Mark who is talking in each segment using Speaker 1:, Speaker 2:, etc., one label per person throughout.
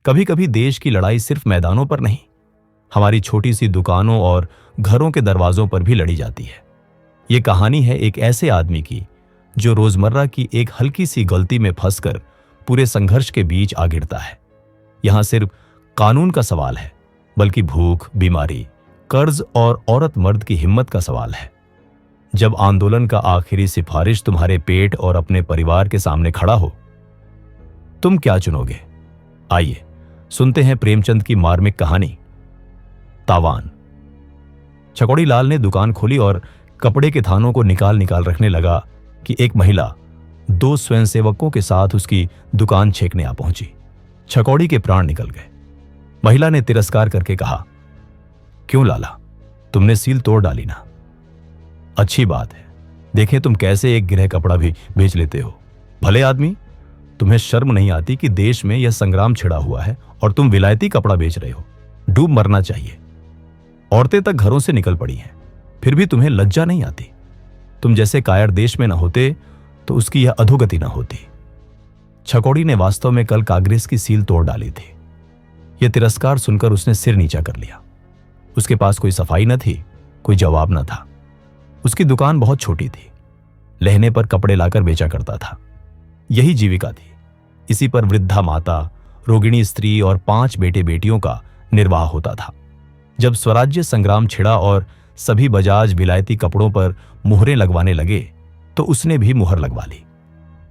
Speaker 1: कभी कभी देश की लड़ाई सिर्फ मैदानों पर नहीं, हमारी छोटी सी दुकानों और घरों के दरवाजों पर भी लड़ी जाती है। ये कहानी है एक ऐसे आदमी की जो रोजमर्रा की एक हल्की सी गलती में फंसकर पूरे संघर्ष के बीच आ गिरता है। यहां सिर्फ कानून का सवाल है, बल्कि भूख, बीमारी, कर्ज और औरत मर्द की हिम्मत का सवाल है। जब आंदोलन का आखिरी सिफारिश तुम्हारे पेट और अपने परिवार के सामने खड़ा हो, तुम क्या चुनोगे? आइए सुनते हैं प्रेमचंद की मार्मिक कहानी, तावान। छकोड़ी लाल ने दुकान खोली और कपड़े के थानों को निकाल निकाल रखने लगा कि एक महिला 2 स्वयंसेवकों के साथ उसकी दुकान छेकने आ पहुंची। छकोड़ी के प्राण निकल गए। महिला ने तिरस्कार करके कहा, क्यों लाला, तुमने सील तोड़ डाली ना? अच्छी बात है, देखें तुम कैसे एक गिरह कपड़ा भी बेच लेते हो। भले आदमी, तुम्हें शर्म नहीं आती कि देश में यह संग्राम छिड़ा हुआ है और तुम विलायती कपड़ा बेच रहे हो। डूब मरना चाहिए। औरतें तक घरों से निकल पड़ी हैं, फिर भी तुम्हें लज्जा नहीं आती। तुम जैसे कायर देश में न होते तो उसकी यह अधोगति न होती। छकोड़ी ने वास्तव में कल कांग्रेस की सील तोड़ डाली थी। यह तिरस्कार सुनकर उसने सिर नीचा कर लिया। उसके पास कोई सफाई न थी, कोई जवाब न था। उसकी दुकान बहुत छोटी थी, लहने पर कपड़े लाकर बेचा करता था। यही जीविका थी। इसी पर वृद्धा माता, रोगिणी स्त्री और 5 बेटे बेटियों का निर्वाह होता था। जब स्वराज्य संग्राम छिड़ा और सभी बजाज विलायती कपड़ों पर मुहरें लगवाने लगे तो उसने भी मुहर लगवा ली।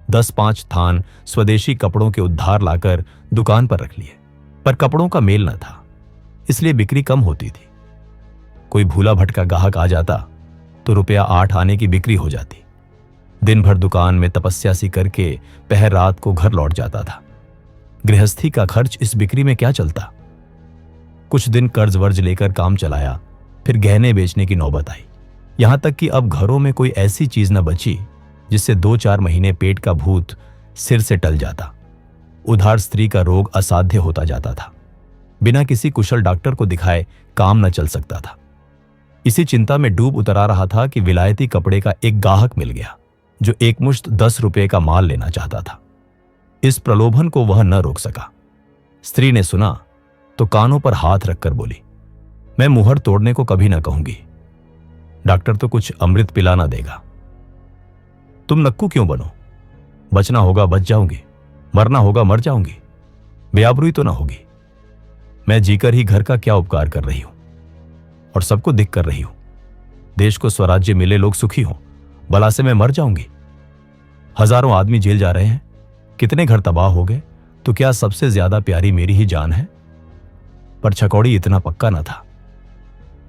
Speaker 1: 10-5 थान स्वदेशी कपड़ों के उद्धार लाकर दुकान पर रख लिए, पर कपड़ों का मेल न था, इसलिए बिक्री कम होती थी। कोई भूला भटका ग्राहक आ जाता तो रुपया 8 आने की बिक्री हो जाती। दिन भर दुकान में तपस्या सी करके पहर रात को घर लौट जाता था। गृहस्थी का खर्च इस बिक्री में क्या चलता। कुछ दिन कर्ज वर्ज लेकर काम चलाया, फिर गहने बेचने की नौबत आई। यहां तक कि अब घरों में कोई ऐसी चीज न बची जिससे 2-4 महीने पेट का भूत सिर से टल जाता। उधार स्त्री का रोग असाध्य होता जाता था। बिना किसी कुशल डॉक्टर को दिखाए काम न चल सकता था। इसी चिंता में डूब उतरा रहा था कि विलायती कपड़े का एक गाहक मिल गया जो एकमुश्त 10 रुपए का माल लेना चाहता था। इस प्रलोभन को वह न रोक सका। स्त्री ने सुना तो कानों पर हाथ रखकर बोली, मैं मुहर तोड़ने को कभी न कहूंगी। डॉक्टर तो कुछ अमृत पिलाना देगा। तुम नक्कू क्यों बनो? बचना होगा बच जाऊंगी, मरना होगा मर जाऊंगी, बेआबरूई तो ना होगी। मैं जीकर ही घर का क्या उपकार कर रही हूं और सबको दिख कर रही हूं। देश को स्वराज्य मिले, लोग सुखी हों, भला से मैं मर जाऊंगी। हजारों आदमी जेल जा रहे हैं, कितने घर तबाह हो गए, तो क्या सबसे ज्यादा प्यारी मेरी ही जान है? पर छकोड़ी इतना पक्का न था।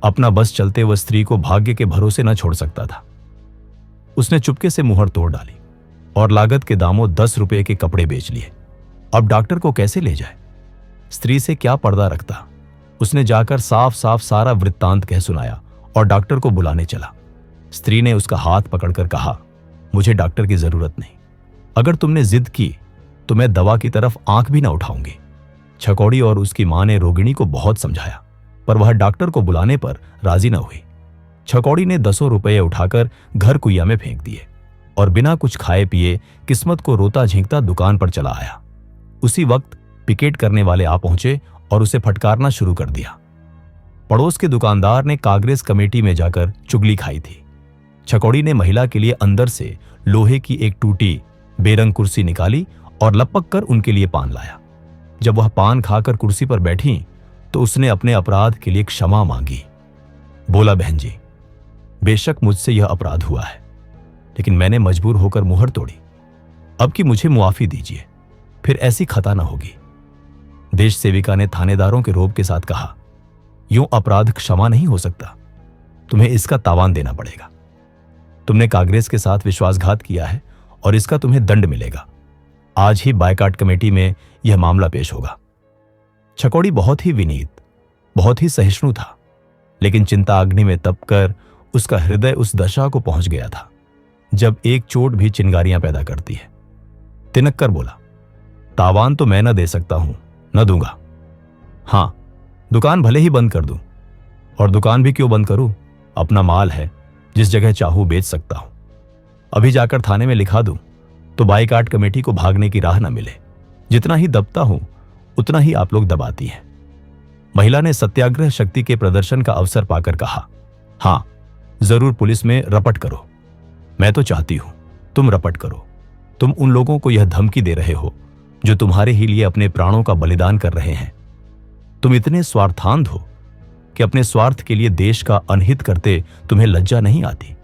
Speaker 1: अपना बस चलते वह स्त्री को भाग्य के भरोसे न छोड़ सकता था। उसने चुपके से मुहर तोड़ डाली और लागत के दामों 10 रुपए के कपड़े बेच लिए। अब डॉक्टर को कैसे ले जाए? स्त्री से क्या पर्दा रखता? उसने जाकर साफ साफ सारा वृत्तांत कह सुनाया और डॉक्टर को बुलाने चला। स्त्री ने उसका हाथ पकड़कर कहा, मुझे डॉक्टर की जरूरत नहीं। अगर तुमने जिद की तो मैं दवा की तरफ आंख भी न उठाऊंगी। छकोड़ी और उसकी मां ने रोगिणी को बहुत समझाया, पर वह डॉक्टर को बुलाने पर राजी न हुई। छकोड़ी ने 10 रुपये उठाकर घर कुइया में फेंक दिए और बिना कुछ खाए पिए किस्मत को रोता झींकता दुकान पर चला आया। उसी वक्त पिकेट करने वाले आ पहुंचे और उसे फटकारना शुरू कर दिया। पड़ोस के दुकानदार ने कांग्रेस कमेटी में जाकर चुगली खाई थी। छकोड़ी ने महिला के लिए अंदर से लोहे की एक टूटी बेरंग कुर्सी निकाली और लपक कर उनके लिए पान लाया। जब वह पान खाकर कुर्सी पर बैठी तो उसने अपने अपराध के लिए क्षमा मांगी। बोला, बहन जी, बेशक मुझसे यह अपराध हुआ है, लेकिन मैंने मजबूर होकर मुहर तोड़ी। अब कि मुझे मुआफी दीजिए, फिर ऐसी खता न होगी। देश सेविका ने थानेदारों के रोब के साथ कहा, यूं अपराध क्षमा नहीं हो सकता, तुम्हें इसका तावान देना पड़ेगा। तुमने कांग्रेस के साथ विश्वासघात किया है और इसका तुम्हें दंड मिलेगा। आज ही बायकाट कमेटी में यह मामला पेश होगा। छकोड़ी बहुत ही विनीत, बहुत ही सहिष्णु था, लेकिन चिंता अग्नि में तपकर उसका हृदय उस दशा को पहुंच गया था जब एक चोट भी चिंगारियां पैदा करती है। तिनक कर बोला, तावान तो मैं न दे सकता हूं, न दूंगा। हां, दुकान भले ही बंद कर दूं, और दुकान भी क्यों बंद करूं? अपना माल है, जिस जगह चाहूं बेच सकता हूं। अभी जाकर थाने में लिखा दूं तो बाईकाट कमेटी को भागने की राह न मिले। जितना ही दबता हूं उतना ही आप लोग दबाती हैं। महिला ने सत्याग्रह शक्ति के प्रदर्शन का अवसर पाकर कहा, हां, जरूर पुलिस में रपट करो। मैं तो चाहती हूं तुम रपट करो। तुम उन लोगों को यह धमकी दे रहे हो जो तुम्हारे ही लिए अपने प्राणों का बलिदान कर रहे हैं। तुम इतने स्वार्थांध हो कि अपने स्वार्थ के लिए देश का अनहित करते तुम्हें लज्जा नहीं आती।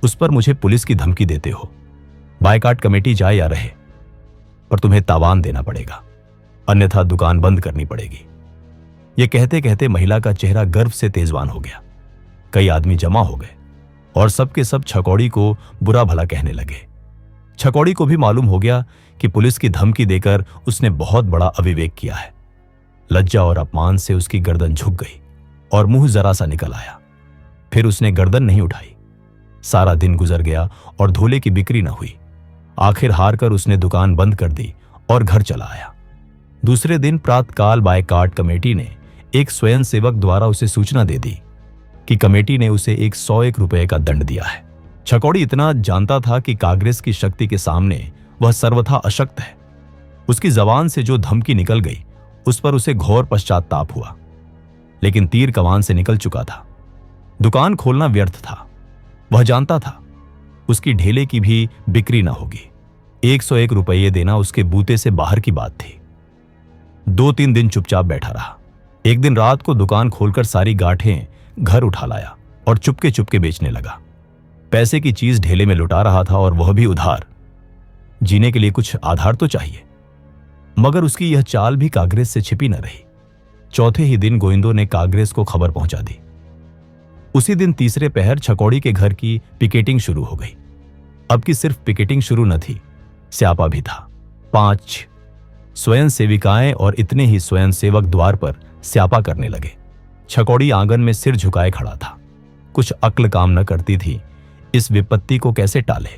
Speaker 1: उस पर मुझे पुलिस की धमकी देते हो। बायकाट कमेटी जाए या रहे, पर तुम्हें तावान देना पड़ेगा, अन्यथा दुकान बंद करनी पड़ेगी। यह कहते कहते महिला का चेहरा गर्व से तेजवान हो गया। कई आदमी जमा हो गए और सबके सब छकौड़ी को बुरा भला कहने लगे। छकौड़ी को भी मालूम हो गया कि पुलिस की धमकी देकर उसने बहुत बड़ा अविवेक किया है। लज्जा और अपमान से उसकी गर्दन झुक गई और मुंह जरा सा निकल आया। फिर उसने गर्दन नहीं उठाई। सारा दिन गुजर गया और धोले की बिक्री न हुई। आखिर हार कर उसने दुकान बंद कर दी और घर चला आया। दूसरे दिन प्रातःकाल बायकाट कमेटी ने एक स्वयंसेवक द्वारा उसे सूचना दे दी कि कमेटी ने उसे 101 रुपए का दंड दिया है। छकौड़ी इतना जानता था कि कांग्रेस की शक्ति के सामने वह सर्वथा अशक्त है। उसकी जबान से जो धमकी निकल गई उस पर उसे घोर पश्चाताप हुआ, लेकिन तीर कमान से निकल चुका था। दुकान खोलना व्यर्थ था। वह जानता था उसकी ढेले की भी बिक्री न होगी। 101 रुपये देना उसके बूते से बाहर की बात थी। 2-3 दिन चुपचाप बैठा रहा। एक दिन रात को दुकान खोलकर सारी गांठें घर उठा लाया और चुपके चुपके बेचने लगा। पैसे की चीज ढेले में लुटा रहा था और वह भी उधार। जीने के लिए कुछ आधार तो चाहिए। मगर उसकी यह चाल भी कांग्रेस से छिपी न रही। चौथे ही दिन गोविंदो ने कांग्रेस को खबर पहुंचा दी। उसी दिन तीसरे पहर छकौड़ी के घर की पिकेटिंग शुरू हो गई। अब की सिर्फ पिकेटिंग शुरू न थी, स्यापा भी था। 5 स्वयं सेविकाएं और इतने ही स्वयंसेवक द्वार पर स्यापा करने लगे। छकौड़ी आंगन में सिर झुकाए खड़ा था। कुछ अक्ल काम न करती थी। इस विपत्ति को कैसे टाले।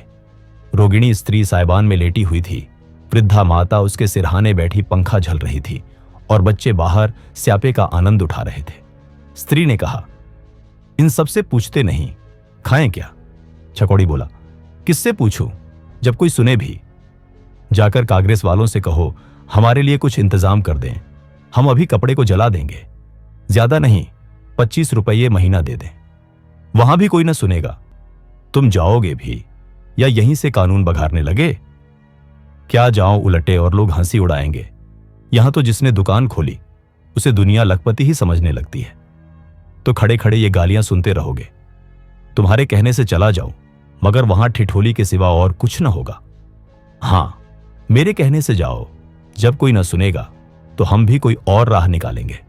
Speaker 1: रोगिणी स्त्री साइबान में लेटी हुई थी। वृद्धा माता उसके सिरहाने बैठी पंखा झल रही थी और बच्चे बाहर स्यापे का आनंद उठा रहे थे। स्त्री ने कहा, इन सबसे पूछते नहीं, खाएं क्या? छकौड़ी बोला, किससे पूछूं जब कोई सुने भी। जाकर कांग्रेस वालों से कहो हमारे लिए कुछ इंतजाम कर दें। हम अभी कपड़े को जला देंगे। ज्यादा नहीं, 25 रुपये महीना दे दें। वहां भी कोई न सुनेगा। तुम जाओगे भी या यहीं से कानून बघारने लगे? क्या जाओ उलटे और लोग हंसी उड़ाएंगे। यहां तो जिसने दुकान खोली उसे दुनिया लखपति ही समझने लगती है। तो खड़े खड़े ये गालियां सुनते रहोगे। तुम्हारे कहने से चला जाऊं, मगर वहां ठिठोली के सिवा और कुछ न होगा। हां, मेरे कहने से जाओ। जब कोई न सुनेगा तो हम भी कोई और राह निकालेंगे।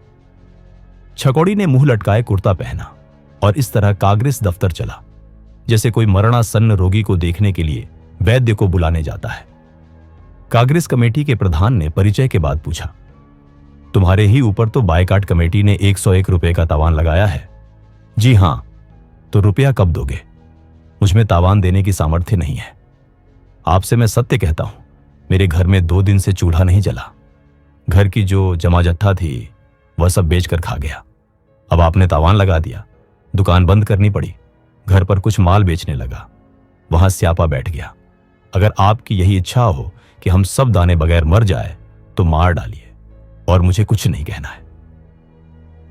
Speaker 1: छकौड़ी ने मुंह लटकाए कुर्ता पहना और इस तरह कांग्रेस दफ्तर चला, जैसे कोई मरणासन्न रोगी को देखने के लिए वैद्य को बुलाने जाता है। कांग्रेस कमेटी के प्रधान ने परिचय के बाद पूछा, तुम्हारे ही ऊपर तो बायकाट कमेटी ने 101 रुपए का तावान लगाया है। जी हां, तो रुपया कब दोगे? मुझमें तावान देने की सामर्थ्य नहीं है। आपसे मैं सत्य कहता हूं, मेरे घर में 2 दिन से चूल्हा नहीं जला। घर की जो जमा जत्था थी वह सब बेचकर खा गया। अब आपने तावान लगा दिया, दुकान बंद करनी पड़ी। घर पर कुछ माल बेचने लगा, वहां स्यापा बैठ गया। अगर आपकी यही इच्छा हो कि हम सब दाने बगैर मर जाए तो मार डालिए, और मुझे कुछ नहीं कहना है।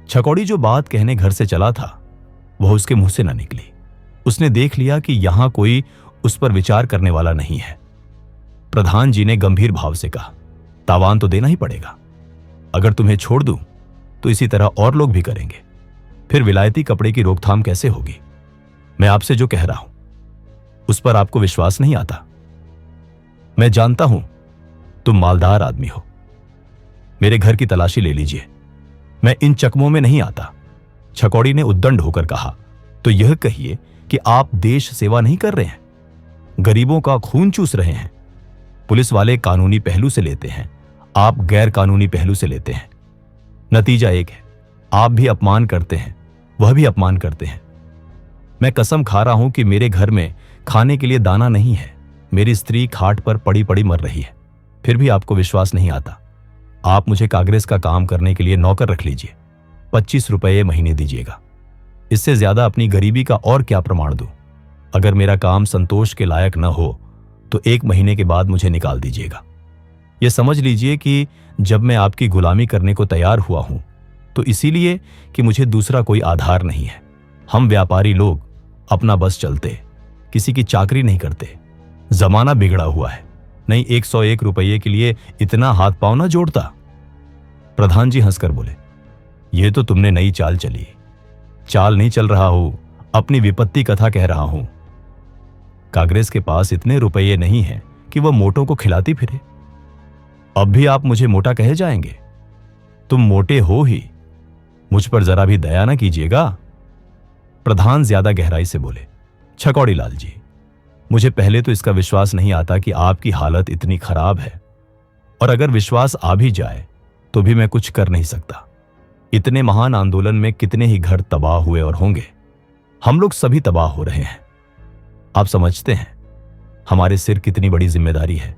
Speaker 1: छकौड़ी जो बात कहने घर से चला था वह उसके मुंह से न निकली। उसने देख लिया कि यहां कोई उस पर विचार करने वाला नहीं है। प्रधान जी ने गंभीर भाव से कहा, तावान तो देना ही पड़ेगा। अगर तुम्हें छोड़ दूं तो इसी तरह और लोग भी करेंगे। फिर विलायती कपड़े की रोकथाम कैसे होगी? मैं आपसे जो कह रहा हूं उस पर आपको विश्वास नहीं आता। मैं जानता हूं तुम मालदार आदमी हो। मेरे घर की तलाशी ले लीजिए, मैं इन चकमों में नहीं आता। छकौड़ी ने उद्दंड होकर कहा, तो यह कहिए कि आप देश सेवा नहीं कर रहे हैं, गरीबों का खून चूस रहे हैं। पुलिस वाले कानूनी पहलू से लेते हैं, आप गैर कानूनी पहलू से लेते हैं। नतीजा एक है, आप भी अपमान करते हैं, वह भी अपमान करते हैं। मैं कसम खा रहा हूं कि मेरे घर में खाने के लिए दाना नहीं है। मेरी स्त्री खाट पर पड़ी पड़ी मर रही है, फिर भी आपको विश्वास नहीं आता। आप मुझे कांग्रेस का काम करने के लिए नौकर रख लीजिए, 25 रुपये महीने दीजिएगा। इससे ज्यादा अपनी गरीबी का और क्या प्रमाण दूं? अगर मेरा काम संतोष के लायक न हो तो 1 महीने के बाद मुझे निकाल दीजिएगा। ये समझ लीजिए कि जब मैं आपकी गुलामी करने को तैयार हुआ हूं तो इसीलिए कि मुझे दूसरा कोई आधार नहीं है। हम व्यापारी लोग अपना बस चलते, किसी की चाकरी नहीं करते। जमाना बिगड़ा हुआ है, नहीं 101 रुपये के लिए इतना हाथ पांव ना जोड़ता। प्रधान जी हंसकर बोले, यह तो तुमने नई चाल चली। चाल नहीं चल रहा हूं, अपनी विपत्ति कथा कह रहा हूं। कांग्रेस के पास इतने रुपये नहीं हैं कि वह मोटों को खिलाती फिरे। अब भी आप मुझे मोटा कहे जाएंगे? तुम मोटे हो ही, मुझ पर जरा भी दया ना कीजिएगा। प्रधान ज्यादा गहराई से बोले, छकौड़ी लाल जी, मुझे पहले तो इसका विश्वास नहीं आता कि आपकी हालत इतनी खराब है, और अगर विश्वास आ भी जाए तो भी मैं कुछ कर नहीं सकता। इतने महान आंदोलन में कितने ही घर तबाह हुए और होंगे। हम लोग सभी तबाह हो रहे हैं। आप समझते हैं हमारे सिर कितनी बड़ी जिम्मेदारी है।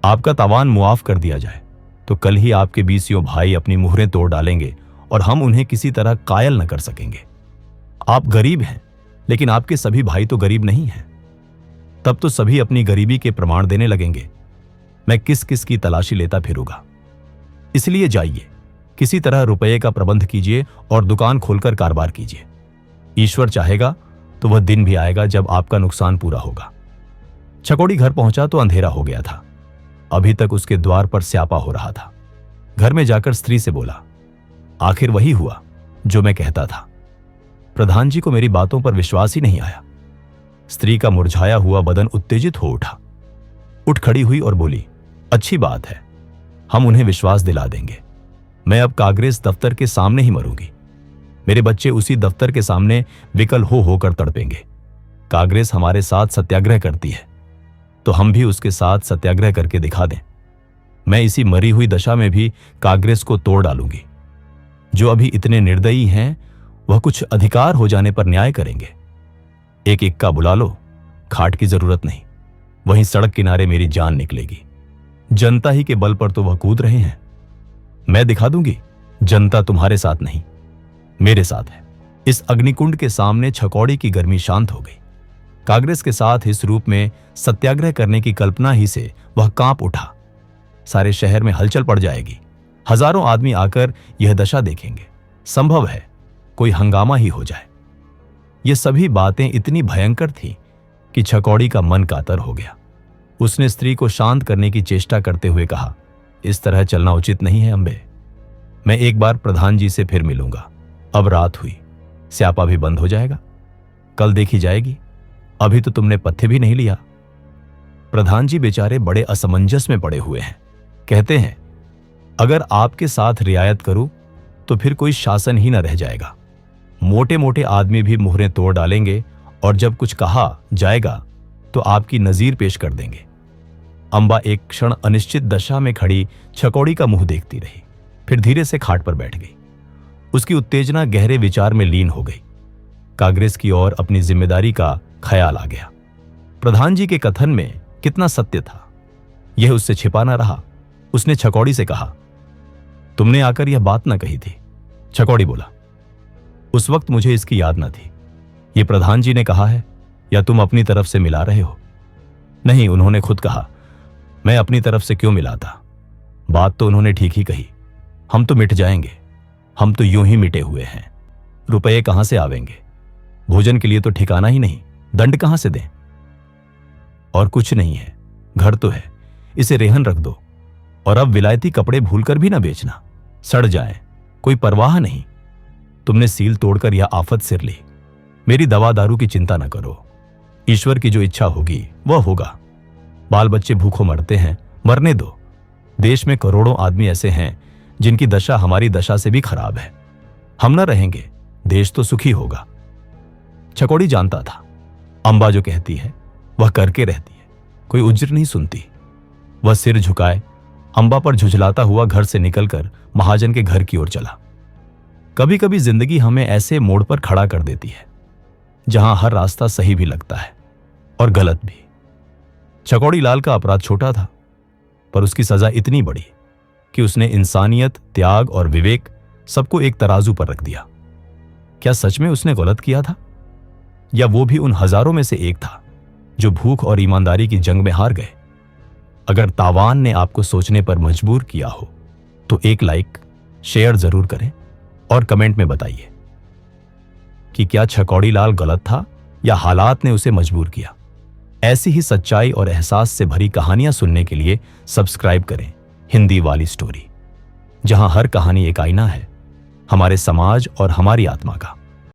Speaker 1: आपका तावान मुआफ कर दिया जाए तो कल ही आपके 20 भाई अपनी मुहरें तोड़ डालेंगे और हम उन्हें किसी तरह कायल न कर सकेंगे। आप गरीब हैं, लेकिन आपके सभी भाई तो गरीब नहीं हैं। तब तो सभी अपनी गरीबी के प्रमाण देने लगेंगे। मैं किस किस की तलाशी लेता फिरूंगा। इसलिए जाइए, किसी तरह रुपये का प्रबंध कीजिए और दुकान खोलकर कारोबार कीजिए। ईश्वर चाहेगा तो वह दिन भी आएगा जब आपका नुकसान पूरा होगा। छकौड़ी घर पहुंचा तो अंधेरा हो गया था। अभी तक उसके द्वार पर स्यापा हो रहा था। घर में जाकर स्त्री से बोला, आखिर वही हुआ जो मैं कहता था। प्रधान जी को मेरी बातों पर विश्वास ही नहीं आया। स्त्री का मुरझाया हुआ बदन उत्तेजित हो उठा। उठ खड़ी हुई और बोली, अच्छी बात है, हम उन्हें विश्वास दिला देंगे। मैं अब कांग्रेस दफ्तर के सामने ही मरूंगी। मेरे बच्चे उसी दफ्तर के सामने विकल हो होकर तड़पेंगे। कांग्रेस हमारे साथ सत्याग्रह करती है तो हम भी उसके साथ सत्याग्रह करके दिखा दें। मैं इसी मरी हुई दशा में भी कांग्रेस को तोड़ डालूंगी। जो अभी इतने निर्दयी हैं वह कुछ अधिकार हो जाने पर न्याय करेंगे। एक इक्का बुला लो, खाट की जरूरत नहीं। वहीं सड़क किनारे मेरी जान निकलेगी। जनता ही के बल पर तो वह कूद रहे हैं। मैं दिखा दूंगी, जनता तुम्हारे साथ नहीं, मेरे साथ है। इस अग्निकुंड के सामने छकौड़ी की गर्मी शांत हो गई। कांग्रेस के साथ इस रूप में सत्याग्रह करने की कल्पना ही से वह कांप उठा। सारे शहर में हलचल पड़ जाएगी। हजारों आदमी आकर यह दशा देखेंगे। संभव है कोई हंगामा ही हो जाए। ये सभी बातें इतनी भयंकर थीं कि छकौड़ी का मन कातर हो गया। उसने स्त्री को शांत करने की चेष्टा करते हुए कहा, इस तरह चलना उचित नहीं है अम्बे। मैं एक बार प्रधान जी से फिर मिलूंगा। अब रात हुई, स्यापा भी बंद हो जाएगा। कल देखी जाएगी। अभी तो तुमने पथ्य भी नहीं लिया। प्रधान जी बेचारे बड़े असमंजस में पड़े हुए हैं। कहते हैं, अगर आपके साथ रियायत करूं तो फिर कोई शासन ही न रह जाएगा। मोटे मोटे आदमी भी मुहरें तोड़ डालेंगे और जब कुछ कहा जाएगा तो आपकी नजीर पेश कर देंगे। अंबा एक क्षण अनिश्चित दशा में खड़ी छकौड़ी का मुंह देखती रही, फिर धीरे से खाट पर बैठ गई। उसकी उत्तेजना गहरे विचार में लीन हो गई। कांग्रेस की ओर अपनी जिम्मेदारी का ख्याल आ गया। प्रधान जी के कथन में कितना सत्य था, यह उससे छिपा न रहा। उसने छकौड़ी से कहा, तुमने आकर यह बात न कही थी। छकौड़ी बोला, उस वक्त मुझे इसकी याद न थी। ये प्रधान जी ने कहा है या तुम अपनी तरफ से मिला रहे हो? नहीं, उन्होंने खुद कहा। मैं अपनी तरफ से क्यों मिलाता? बात तो उन्होंने ठीक ही कही। हम तो मिट जाएंगे। हम तो यूं ही मिटे हुए हैं। रुपये कहां से आवेंगे? भोजन के लिए तो ठिकाना ही नहीं, दंड कहां से दें? और कुछ नहीं है, घर तो है, इसे रेहन रख दो। और अब विलायती कपड़े भूलकर भी ना बेचना, सड़ जाए, कोई परवाह नहीं। तुमने सील तोड़कर यह आफत सिर ली। मेरी दवा दारू की चिंता न करो। ईश्वर की जो इच्छा होगी वह होगा। बाल बच्चे भूखों मरते हैं, मरने दो। देश में करोड़ों आदमी ऐसे हैं जिनकी दशा हमारी दशा से भी खराब है। हम न रहेंगे, देश तो सुखी होगा। छकौड़ी जानता था, अंबा जो कहती है वह करके रहती है, कोई उज्र नहीं सुनती। वह सिर झुकाए अंबा पर झुझलाता हुआ घर से निकलकर महाजन के घर की ओर चला। कभी कभी जिंदगी हमें ऐसे मोड़ पर खड़ा कर देती है जहां हर रास्ता सही भी लगता है और गलत भी। छकौड़ी लाल का अपराध छोटा था, पर उसकी सजा इतनी बड़ी कि उसने इंसानियत, त्याग और विवेक सबको एक तराजू पर रख दिया। क्या सच में उसने गलत किया था, या वो भी उन हजारों में से एक था जो भूख और ईमानदारी की जंग में हार गए? अगर तावान ने आपको सोचने पर मजबूर किया हो तो एक लाइक, शेयर जरूर करें और कमेंट में बताइए कि क्या छकौड़ी लाल गलत था या हालात ने उसे मजबूर किया। ऐसी ही सच्चाई और एहसास से भरी कहानियां सुनने के लिए सब्सक्राइब करें हिंदी वाली स्टोरी, जहां हर कहानी एक आईना है हमारे समाज और हमारी आत्मा का।